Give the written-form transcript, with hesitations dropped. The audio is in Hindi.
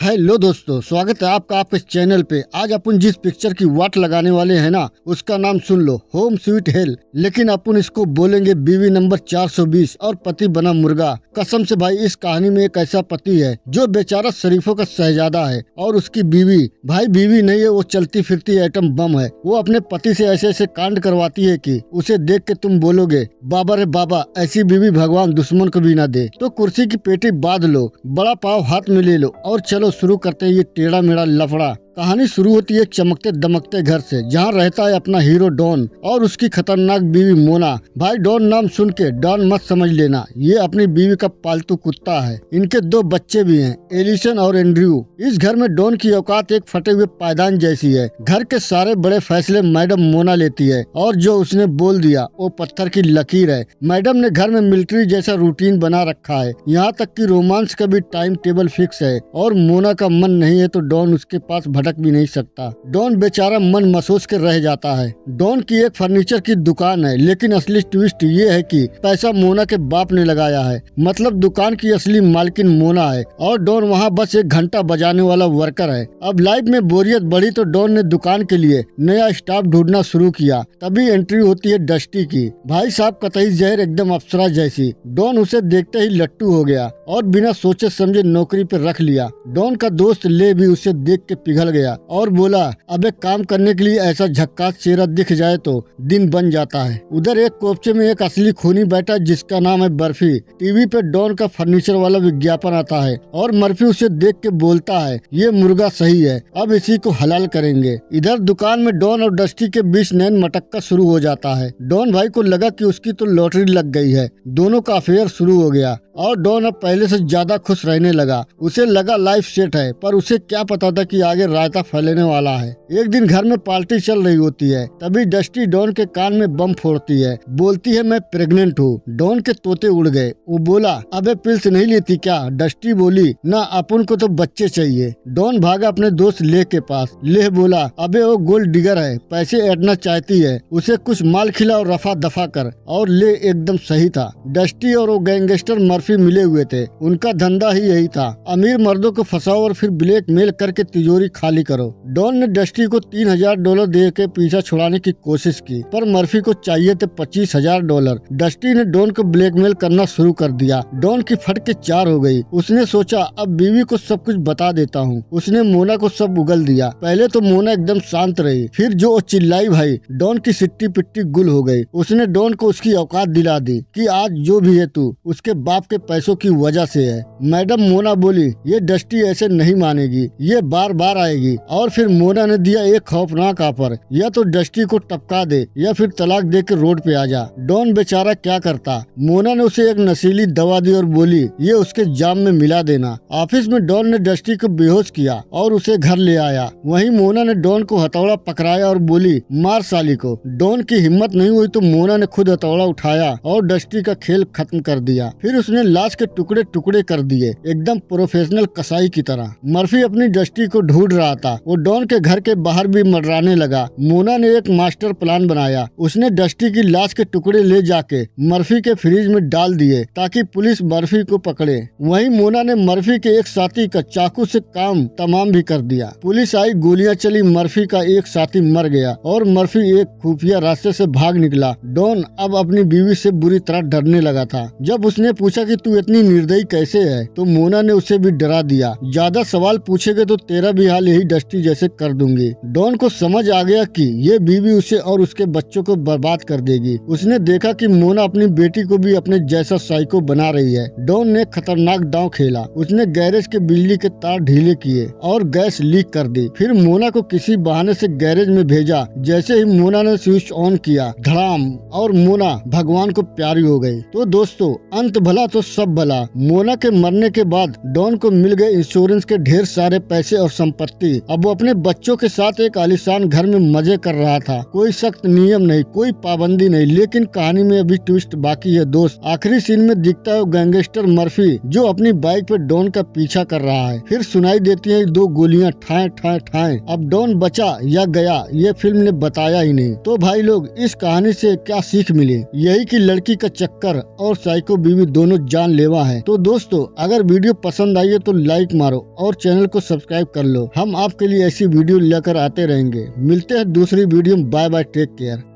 हेलो दोस्तों, स्वागत है आपका आपके इस चैनल पे। आज अपन जिस पिक्चर की वाट लगाने वाले हैं ना, उसका नाम सुन लो, होम स्वीट हेल। लेकिन अपन इसको बोलेंगे बीवी नंबर 420 और पति बना मुर्गा। कसम से भाई, इस कहानी में एक ऐसा पति है जो बेचारा शरीफों का शहजादा है और उसकी बीवी भाई बीवी नहीं है, वो चलती फिरती एटम बम है। वो अपने पति से ऐसे ऐसे कांड करवाती है कि उसे देख के तुम बोलोगे बाबा रे बाबा, ऐसी बीवी भगवान दुश्मन को भी ना दे। तो कुर्सी की पेटी बांध लो, बड़ा पाव हाथ में ले लो और चलो शुरू करते हैं ये टेढ़ा मेढ़ा लफड़ा। कहानी शुरू होती है एक चमकते दमकते घर से, जहाँ रहता है अपना हीरो डॉन और उसकी खतरनाक बीवी मोना। भाई डॉन नाम सुन के डॉन मत समझ लेना, ये अपनी बीवी का पालतू कुत्ता है। इनके 2 बच्चे भी हैं, एलिसन और एंड्रयू। इस घर में डॉन की औकात एक फटे हुए पायदान जैसी है। घर के सारे बड़े फैसले मैडम मोना लेती है और जो उसने बोल दिया वो पत्थर की लकीर है। मैडम ने घर में मिलिट्री जैसा रूटीन बना रखा है, यहाँ तक कि रोमांस का भी टाइम टेबल फिक्स है। और मोना का मन नहीं है तो डॉन उसके पास भटक भी नहीं सकता। डॉन बेचारा मन मसोस के रह जाता है। डॉन की एक फर्नीचर की दुकान है, लेकिन असली ट्विस्ट ये है कि पैसा मोना के बाप ने लगाया है। मतलब दुकान की असली मालकिन मोना है और डॉन वहाँ बस एक घंटा बजाने वाला वर्कर है। अब लाइफ में बोरियत बढ़ी तो डॉन ने दुकान के लिए नया स्टाफ ढूंढना शुरू किया। तभी एंट्री होती है डस्टी की। भाई साहब कतई जहर, एकदम अप्सरा जैसी। डॉन उसे देखते ही लट्टू हो गया और बिना सोचे समझे नौकरी पे रख लिया। डॉन का दोस्त ले भी उसे देख के पिघल गया और बोला, अबे काम करने के लिए ऐसा झक्कास चेहरा दिख जाए तो दिन बन जाता है। उधर एक कोपचे में एक असली खूनी बैठा जिसका नाम है बर्फी। टीवी पे डॉन का फर्नीचर वाला विज्ञापन आता है और मर्फी उसे देख के बोलता है, ये मुर्गा सही है, अब इसी को हलाल करेंगे। इधर दुकान में डॉन और डस्टी के बीच नैन मटक्का शुरू हो जाता है। डॉन भाई को लगा कि उसकी तो लॉटरी लग गई है, दोनों का अफेयर शुरू हो गया और डॉन अब पहले से ज्यादा खुश रहने लगा। उसे लगा लाइफ सेट है, पर उसे क्या पता था कि आगे रायता फैलने वाला है। एक दिन घर में पार्टी चल रही होती है, तभी डस्टी डॉन के कान में बम फोड़ती है, बोलती है मैं प्रेग्नेंट हूँ। डॉन के तोते उड़ गए। वो बोला, अबे पिल्स नहीं लेती क्या? डस्टी बोली, ना अपन को तो बच्चे चाहिए। डॉन भागा अपने दोस्त ले के पास। ले बोला, अबे वो गोल्ड डिगर है, पैसे ऐडना चाहती है, उसे कुछ माल खिला और रफा दफा कर। और ले एकदम सही था। डस्टी और वो गैंगस्टर मर्फी मिले हुए थे, उनका धंधा ही यही था, अमीर मर्दों को फंसाओ और फिर ब्लैकमेल करके तिजोरी खाली करो। डॉन ने डस्टी को $3000 दे के पीछा छुड़ाने की कोशिश की, पर मर्फी को चाहिए थे $25000। डस्टी ने डॉन को ब्लैकमेल करना शुरू कर दिया। डॉन की फट के 4 हो गई। उसने सोचा अब बीवी को सब कुछ बता देता हूँ। उसने मोना को सब उगल दिया। पहले तो मोना एकदम शांत रही, फिर जो चिल्लाई भाई, डॉन की सिट्टी पिट्टी गुल हो गई। उसने डॉन को उसकी औकात दिला दी कि आज जो भी है तू उसके बाप के पैसों की वजह से है। मैडम मोना बोली, ये डस्टी ऐसे नहीं मानेगी, ये बार बार आएगी। और फिर मोना ने दिया एक खौफनाक ऑफर, या तो डस्टी को टपका दे या फिर तलाक दे के रोड पे आ जा। डॉन बेचारा क्या करता। मोना ने उसे एक नशीली दवा दी और बोली, ये उसके जाम में मिला देना। ऑफिस में डॉन ने डस्टी को बेहोश किया और उसे घर ले आया। वहीं मोना ने डॉन को हथौड़ा पकड़ाया और बोली, मार साली को। डॉन की हिम्मत नहीं हुई तो मोना ने खुद हथौड़ा उठाया और डस्टी का खेल खत्म कर दिया। फिर उसने लाश के टुकड़े टुकड़े कर दिए, एकदम प्रोफेशनल कसाई की तरह। मर्फी अपनी डस्टी को ढूंढ रहा था। वो डॉन के घर के बाहर भी मंडराने लगा। मोना ने एक मास्टर प्लान बनाया। उसने डस्टी की लाश के टुकड़े ले जाके मर्फी के फ्रिज में डाल दिए ताकि पुलिस मर्फी को पकड़े। वहीं मोना ने मर्फी के एक साथी का चाकू से काम तमाम भी कर दिया। पुलिस आई, गोलियां चली, मर्फी का एक साथी मर गया और मर्फी एक खुफिया रास्ते से भाग निकला। डॉन अब अपनी बीवी से बुरी तरह डरने लगा था। जब उसने पूछा कि तू इतनी निर्दयी कैसे है, तो मोना ने उसे भी डरा दिया, ज्यादा सवाल पूछेगे तो तेरा भी हाल यही डस्टी जैसे कर दूंगी। डॉन को समझ आ गया कि ये बीवी उसे और उसके बच्चों को बर्बाद कर देगी। उसने देखा कि मोना अपनी बेटी को भी अपने जैसा साइको बना रही है। डॉन ने खतरनाक दांव खेला। उसने गैरेज के बिजली के तार ढीले किए और गैस लीक कर दी। फिर मोना को किसी बहाने से गैरेज में भेजा। जैसे ही मोना ने स्विच ऑन किया, धड़ाम, और मोना भगवान को प्यारी हो गई। तो दोस्तों, अंत भला तो सब भला। मोना के मरने के बाद डॉन को मिल गए इंश्योरेंस के ढेर सारे पैसे और संपत्ति। व्यक्ति अब वो अपने बच्चों के साथ एक आलीशान घर में मजे कर रहा था। कोई सख्त नियम नहीं, कोई पाबंदी नहीं, लेकिन कहानी में अभी ट्विस्ट बाकी है दोस्त। आखिरी सीन में दिखता है गैंगस्टर मर्फी जो अपनी बाइक पे डॉन का पीछा कर रहा है। फिर सुनाई देती है 2 गोलियां ठाए ठाए ठाए। अब डॉन बचा या गया ये फिल्म ने बताया ही नहीं। तो भाई लोग, इस कहानी से क्या सीख मिली? यही कि लड़की का चक्कर और साइको बीवी दोनों जानलेवा है। तो दोस्तों, अगर वीडियो पसंद आई है तो लाइक मारो और चैनल को सब्सक्राइब कर लो। हम आपके लिए ऐसी वीडियो लेकर आते रहेंगे। मिलते हैं दूसरी वीडियो में। Bye bye, take care.